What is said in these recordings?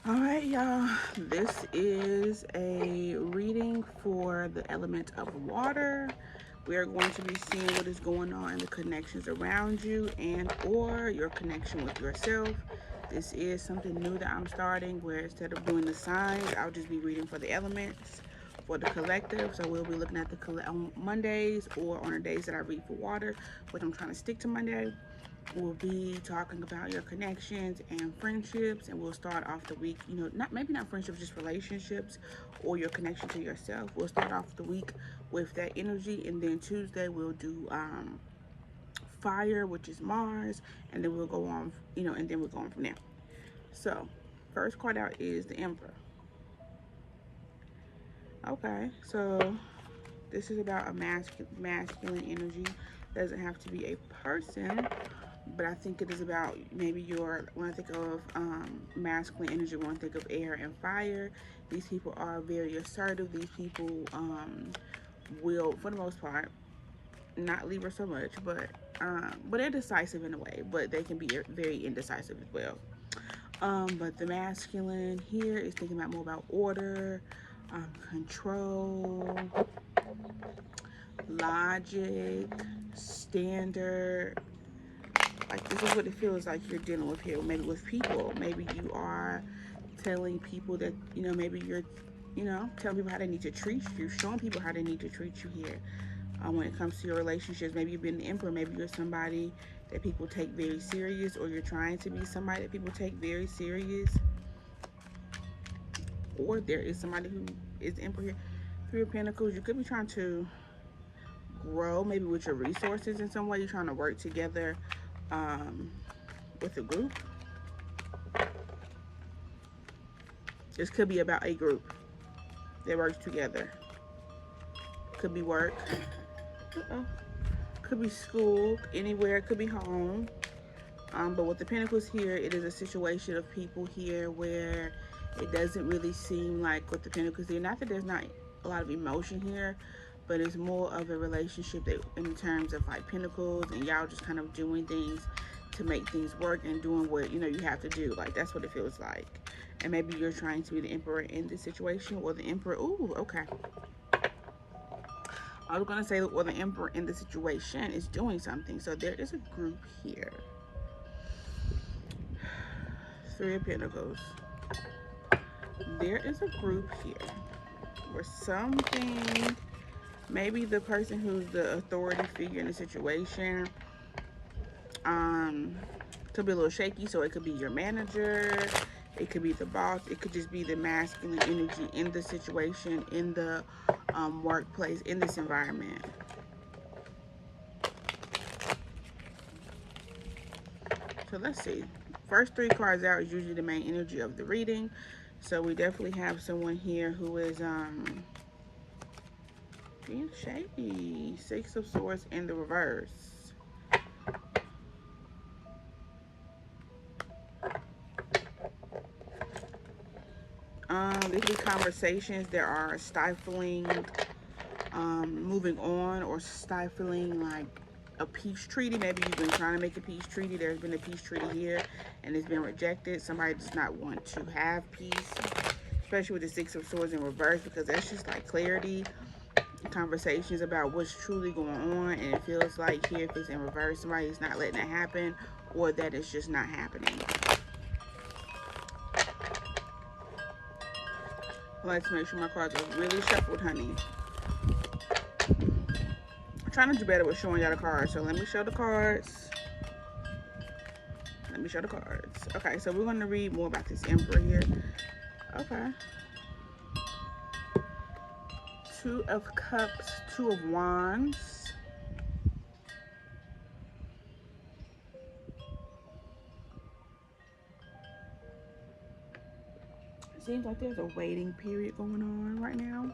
All right, y'all. This is a reading for the element of water. We are going to be seeing what is going on in the connections around you and or your connection with yourself. This is something new that I'm starting where instead of doing the signs, I'll just be reading for the elements for the collective. So we'll be looking at on Mondays or on the days that I read for water, which I'm trying to stick to Monday. We'll be talking about your connections and friendships, and we'll start off the week, not maybe not friendships, just relationships or your connection to yourself. We'll start off the week with that energy, and then Tuesday we'll do fire, which is Mars, and then we'll go on, and then we'll go on from there. So, first card out is the Emperor. Okay, so this is about a masculine energy. Doesn't have to be a person, but I think it is about maybe when I think of masculine energy, when I think of air and fire, these people are very assertive. These people will, for the most part, not Libra so much, but they're decisive in a way, but they can be very indecisive as well. But the masculine here is thinking about more about order, control, logic, standard. Like, this is what it feels like you're dealing with here. Maybe with people. Maybe you are telling people that, maybe you're, telling people how they need to treat you, showing people how they need to treat you here. When it comes to your relationships, maybe you've been the Emperor. Maybe you're somebody that people take very serious, or you're trying to be somebody that people take very serious. Or there is somebody who is the Emperor here. Three of Pentacles. You could be trying to grow, maybe with your resources in some way. You're trying to work together with a group. This could be about a group that works together. Could be work. Could be school, anywhere. It could be home. But with the Pentacles here, it is a situation of people here where it doesn't really seem like with the Pentacles here, not that there's not a lot of emotion here, but it's more of a relationship that in terms of like Pentacles and y'all just kind of doing things to make things work and doing what you have to do. Like, that's what it feels like. And maybe you're trying to be the Emperor in this situation, or the Emperor. Ooh, okay. I was going to say, or the Emperor in the situation is doing something. So there is a group here. Three of Pentacles. There is a group here where something, maybe the person who's the authority figure in the situation, could be a little shaky. So it could be your manager, it could be the boss, it could just be the masculine energy in the situation, in the workplace, in this environment. So let's see. First three cards out is usually the main energy of the reading. So we definitely have someone here who is being shady. Six of Swords in the reverse. These conversations that are stifling, moving on, or stifling like a peace treaty. Maybe you've been trying to make a peace treaty. There's been a peace treaty here and it's been rejected. Somebody does not want to have peace, especially with the Six of Swords in reverse, because that's just like clarity, conversations about what's truly going on. And it feels like here, if it's in reverse, somebody's not letting it happen, or that it's just not happening. Let's make sure my cards are really shuffled, honey. I'm trying to do better with showing y'all the cards, so let me show the cards. Let me show the cards. Okay, so we're going to read more about this Emperor here. Okay. Two of Cups, Two of Wands. It seems like there's a waiting period going on right now.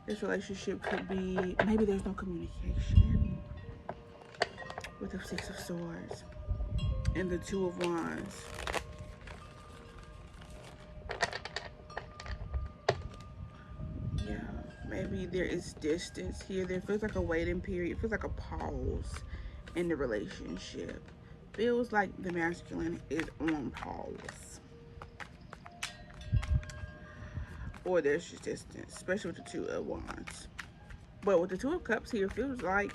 This relationship could be, maybe there's no communication with the Six of Swords and the Two of Wands. Yeah, maybe there is distance here. There feels like a waiting period. It feels like a pause in the relationship. Feels like the masculine is on pause. or there's just distance, especially with the Two of Wands. But with the Two of Cups here, feels like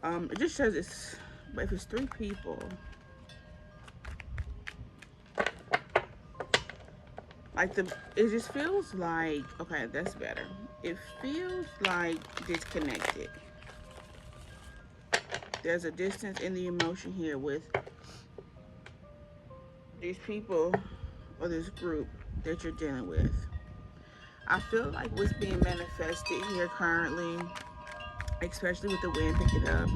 it just says it's. But if it's three people, like it just feels like, okay, that's better. It feels like disconnected. There's a distance in the emotion here with these people or this group that you're dealing with. I feel like what's being manifested here currently, especially with the wind picking up,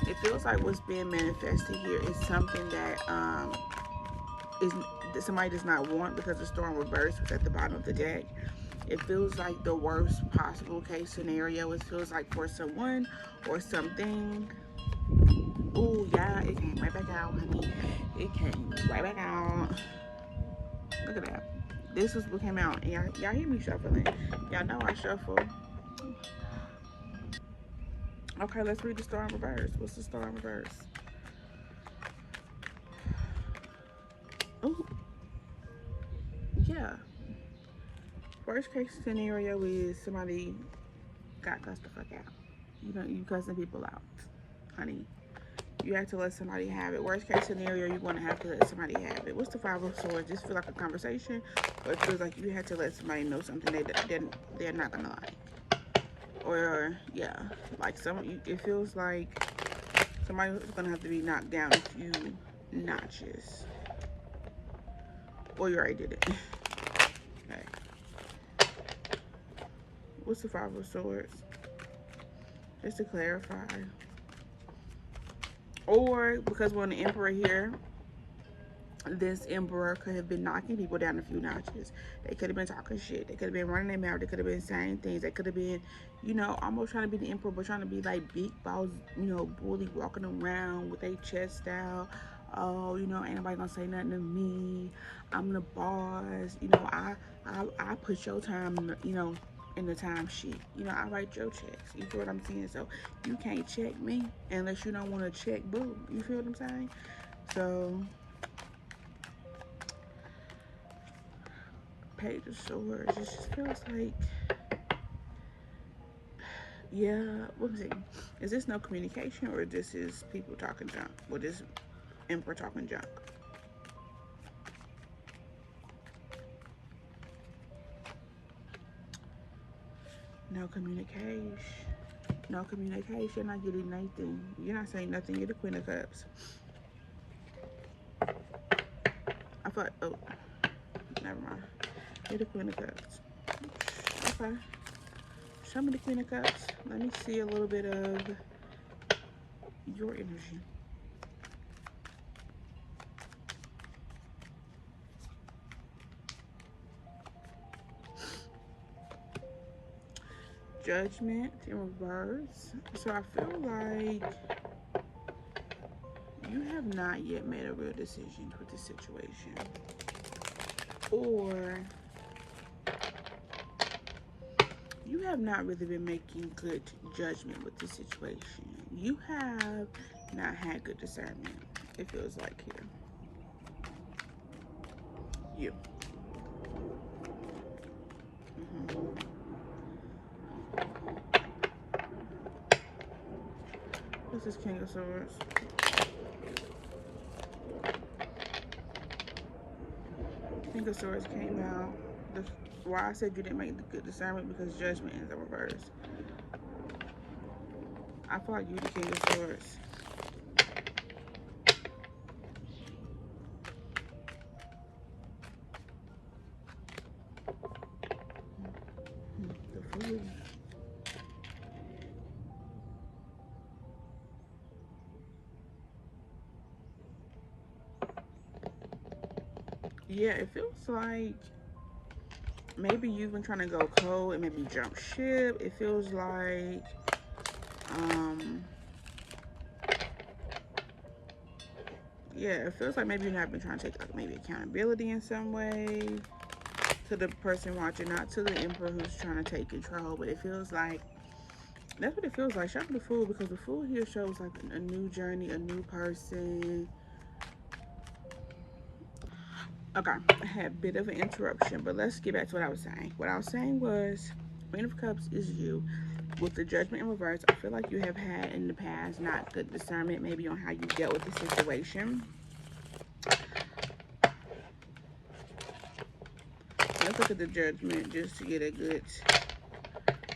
it feels like what's being manifested here is something that that somebody does not want, because the Storm reverse was at the bottom of the deck. It feels like the worst possible case scenario. It feels like for someone or something. Oh yeah, it came right back out, honey. It came right back out. Look at that. This was what came out. And y'all hear me shuffling. Y'all know I shuffle. Okay, let's read the Star in reverse. What's the Star in reverse? Oh, yeah. Worst case scenario is somebody got cussed the fuck out. You know, you cussing people out, honey. You have to let somebody have it. Worst case scenario, you're going to have to let somebody have it. What's the Five of Swords? Just feel like a conversation, or it feels like you have to let somebody know something they're not going to like. Or, yeah, like it feels like somebody's going to have to be knocked down a few notches. Or you already did it. Okay. What's the Five of Swords? Just to clarify. Or because we're on the Emperor here, this Emperor could have been knocking people down a few notches. They could have been talking shit. They could have been running their mouth. They could have been saying things. They could have been, you know, almost trying to be the Emperor, but trying to be like big boss, you know, bully, walking around with their chest out. Oh, you know, ain't nobody gonna say nothing to me. I'm the boss. You know, I put your time, you know, in the time sheet. You know, I write your checks. You feel what I'm saying? So you can't check me unless you don't want to check boo. You feel what I'm saying? So Page of Swords, it just feels like, yeah, what was it? Is this no communication, or this is people talking junk? Or this Emperor talking junk? No communication. No communication, not getting nothing. You're not saying nothing, you're the Queen of Cups. I thought, oh, never mind. You're the Queen of Cups. Okay. Show me the Queen of Cups. Let me see a little bit of your energy. Judgment in reverse. So I feel like you have not yet made a real decision with this situation. Or you have not really been making good judgment with this situation. You have not had good discernment, it feels like here. You. This is King of Swords. King of Swords came out. Why I said you didn't make the good discernment, because judgment is the reverse. I feel like you the King of Swords. The Fool. Yeah, it feels like maybe you've been trying to go cold and maybe jump ship. It feels like yeah, it feels like maybe you've not been trying to take like maybe accountability in some way to the person watching, not to the Emperor who's trying to take control. But it feels like that's what it feels like. Show me the Fool, because the Fool here shows like a new journey, a new person. Okay, I had a bit of an interruption, but let's get back to what I was saying. What I was saying was, Queen of Cups is you. With the Judgment in reverse, I feel like you have had in the past not good discernment, maybe on how you dealt with the situation. Let's look at the Judgment just to get a good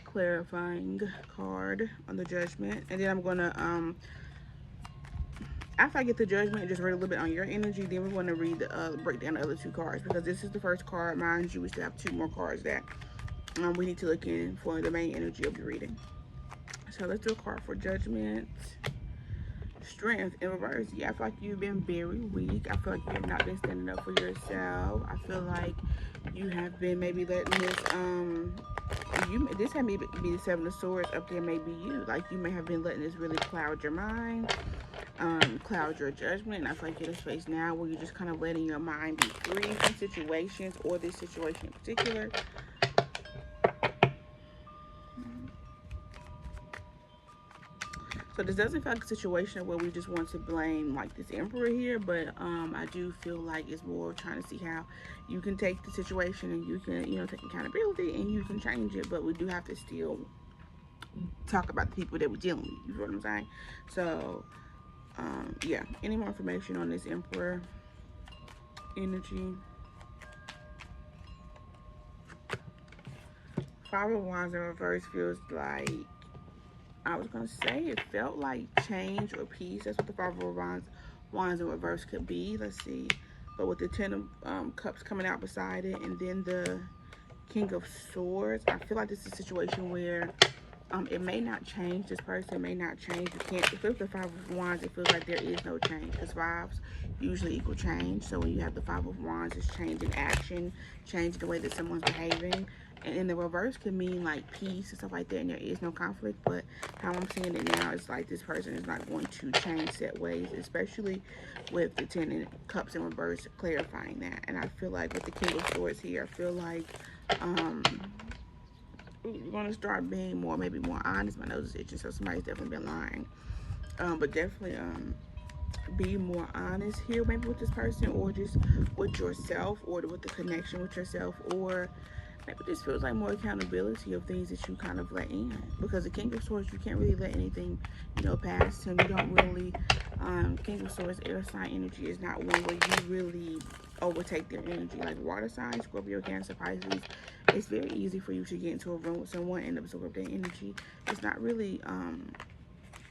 clarifying card on the Judgment, and then I'm gonna after I get the Judgment, just read a little bit on your energy. Then we're going to read the break down the other two cards, because this is the first card. Mind you, we still have two more cards that we need to look in for the main energy of your reading. So let's do a card for Judgment. Strength in reverse. Yeah, I feel like you've been very weak. I feel like you have not been standing up for yourself. I feel like you have been maybe letting this this had me be the Seven of Swords up there, maybe you. Like, you may have been letting this really cloud your mind, cloud your judgment. And I feel like you're in a space now where you're just kind of letting your mind be free from situations, or this situation in particular. So this doesn't feel like a situation where we just want to blame like this Emperor here, but I do feel like it's more trying to see how you can take the situation and you can, take accountability and you can change it. But we do have to still talk about the people that we're dealing with. You know what I'm saying? So yeah, any more information on this Emperor energy? Five of Wands in reverse feels like, I was gonna say, it felt like change or peace. That's what the Five of Wands in reverse could be. Let's see. But with the Ten of Cups coming out beside it, and then the King of Swords, I feel like this is a situation where it may not change. This person may not change. You can't. If it's the Five of Wands, it feels like there is no change, because fives usually equal change. So when you have the Five of Wands, it's change in action, change the way that someone's behaving. And in the reverse could mean like peace and stuff like that, and there is no conflict. But how I'm seeing it now is like this person is not going to change set ways, especially with the Ten of Cups in reverse clarifying that. And I feel like with the King of Swords here, I feel like we're going to start being maybe more honest. My nose is itching, so somebody's definitely been lying. But definitely be more honest here, maybe with this person, or just with yourself, or with the connection with yourself, or maybe this feels like more accountability of things that you kind of let in. Because the King of Swords, you can't really let anything, pass him. You don't really, King of Swords, air sign energy is not one where you really overtake their energy. Like water signs, Scorpio, Cancer, Pisces, it's very easy for you to get into a room with someone and absorb their energy. It's not really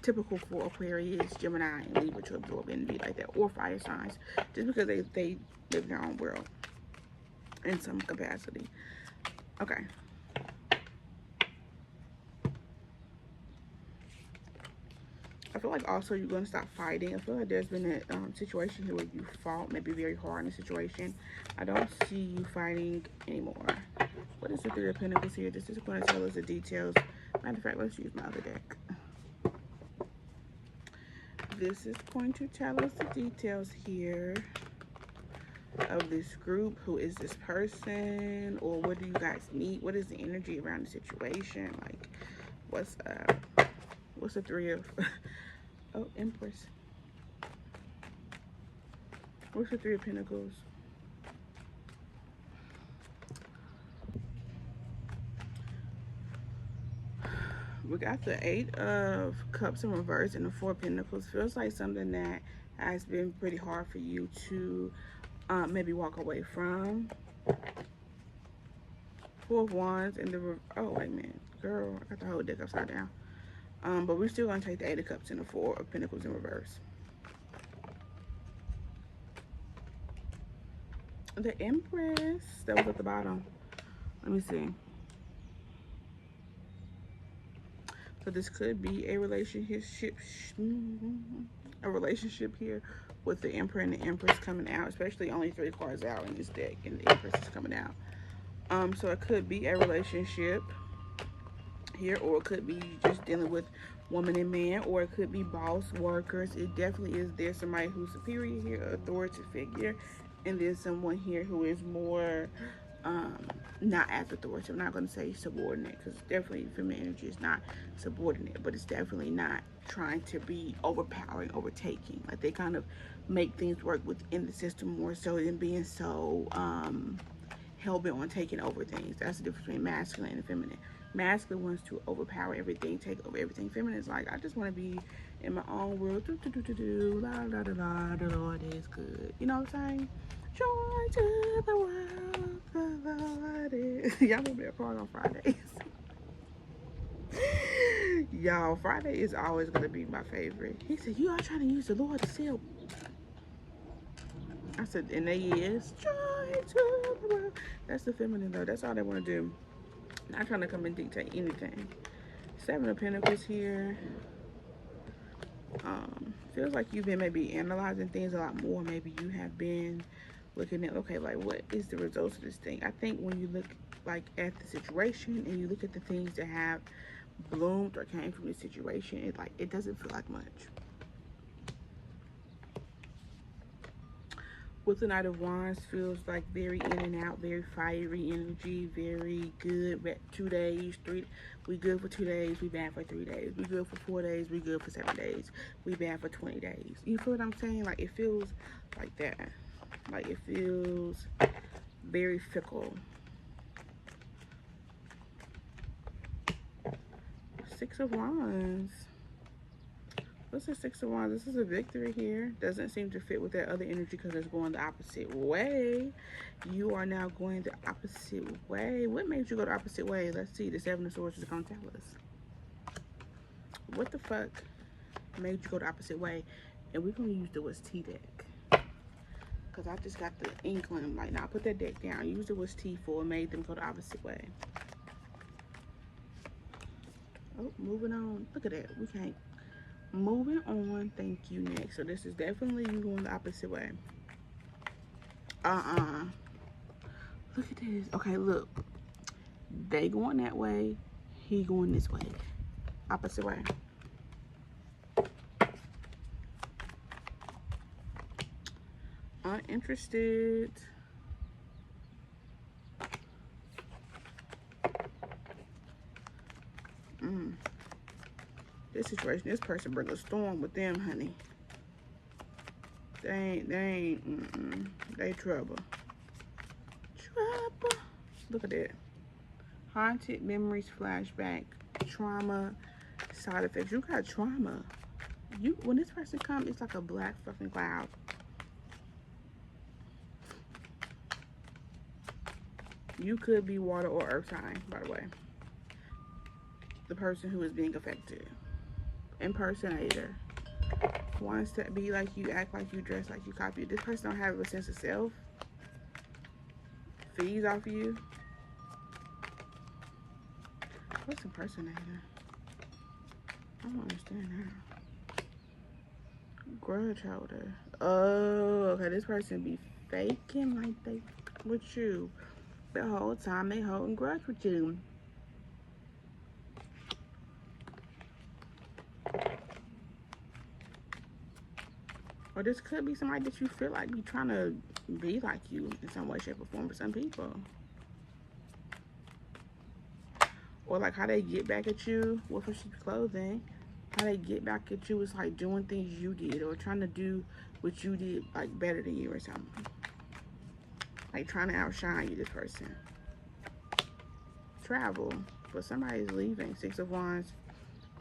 typical for Aquarius, Gemini, and Libra to absorb energy like that, or fire signs, just because they live in their own world in some capacity. Okay. I feel like also you're going to stop fighting. I feel like there's been a situation here where you fought maybe very hard in a situation. I don't see you fighting anymore. What is the Three of Pentacles here? This is going to tell us the details. Matter of fact, let's use my other deck. This is going to tell us the details here of this group. Who is this person, or what do you guys meet? What is the energy around the situation? Like, what's the Three of oh, Empress. What's the Three of Pentacles? We got the Eight of Cups in reverse and the Four of Pentacles. Feels like something that has been pretty hard for you to maybe walk away from. Four of Wands and the, oh wait a minute, girl, I got the whole deck upside down. But we're still gonna take the Eight of Cups and the Four of Pentacles in reverse. The Empress that was at the bottom. Let me see. So this could be a relationship here with the Emperor and the Empress coming out, especially only 3 cards out in this deck, and the Empress is coming out. So it could be a relationship here, or it could be just dealing with woman and man, or it could be boss, workers. It definitely is. There's somebody who's superior here, authority figure, and there's someone here who is more not as authoritative. I'm not going to say subordinate, because definitely feminine energy is not subordinate, but it's definitely not trying to be overpowering, overtaking. Like they kind of make things work within the system more so than being so hell-bent on taking over things. That's the difference between masculine and feminine. Masculine wants to overpower everything, take over everything. Feminine is like, I just want to be in my own world. La la la la. The Lord is good. You know what I'm saying? Joy to the world, the Lord is. Y'all remember that part on Fridays? Y'all, Friday is always gonna be my favorite. He said, "You are trying to use the Lord to sell." I said, and they is joy to the world. That's the feminine though. That's all they want to do. Not trying to come and dictate anything. Seven of Pentacles here. Feels like you've been maybe analyzing things a lot more. Maybe you have been looking at, okay, like what is the results of this thing? I think when you look like at the situation and you look at the things that have bloomed or came from the situation, it doesn't feel like much. With the Knight of Wands, feels like very in and out, very fiery energy, very good. 2 days, 3. We good for 2 days, we bad for 3 days. We good for 4 days, we good for 7 days. We bad for 20 days. You feel what I'm saying? Like it feels like that. Like it feels very fickle. 6 of Wands. What's the 6 of Wands? This is a victory here. Doesn't seem to fit with that other energy because it's going the opposite way. You are now going the opposite way. What made you go the opposite way? Let's see. The 7 of Swords is going to tell us. What the fuck made you go the opposite way? And we're going to use the What's T deck. Because I just got the inkling. Like, now put that deck down. Use the What's T for made them go the opposite way. Oh, moving on. Look at that. We can't. Moving on. Thank you. Next. So this is definitely you going the opposite way. Look at this. Okay, look. They going that way. He going this way. Opposite way. Uninterested. This situation, this person bring a storm with them, honey. They trouble. Trouble. Look at that. Haunted memories, flashback, trauma, side effects. You got trauma. When this person comes, it's like a black fucking cloud. You could be water or earth sign, by the way. The person who is being affected. Impersonator. Wants to be like you, act like you, dress like you, copy. This person don't have a sense of self. Feeds off you. What's impersonator? I don't understand that. Grudge holder. Oh, okay. This person be faking like they with you. The whole time they holding grudge with you. Or this could be somebody that you feel like be trying to be like you in some way, shape, or form for some people. Or like how they get back at you with her sheep's clothing. How they get back at you is like doing things you did or trying to do what you did like better than you or something. Like trying to outshine you, this person. Travel. But somebody's leaving. 6 of Wands.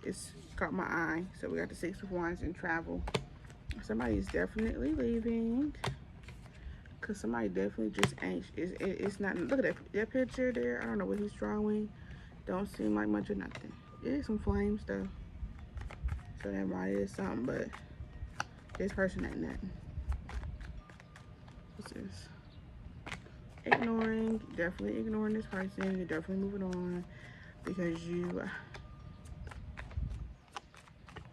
It's caught my eye. So we got the 6 of Wands and travel. Somebody's definitely leaving. Because somebody definitely just ain't. It's not. Look at that picture there. I don't know what he's drawing. Don't seem like much of nothing. It is some flames though. So that might is something. But this person ain't nothing. What's this? Ignoring. Definitely ignoring this person. You're definitely moving on. Because you.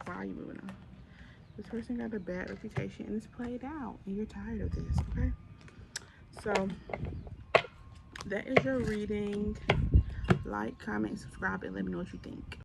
Why are you moving on? This person got a bad reputation and it's played out. And you're tired of this, okay? So, that is your reading. Like, comment, subscribe, and let me know what you think.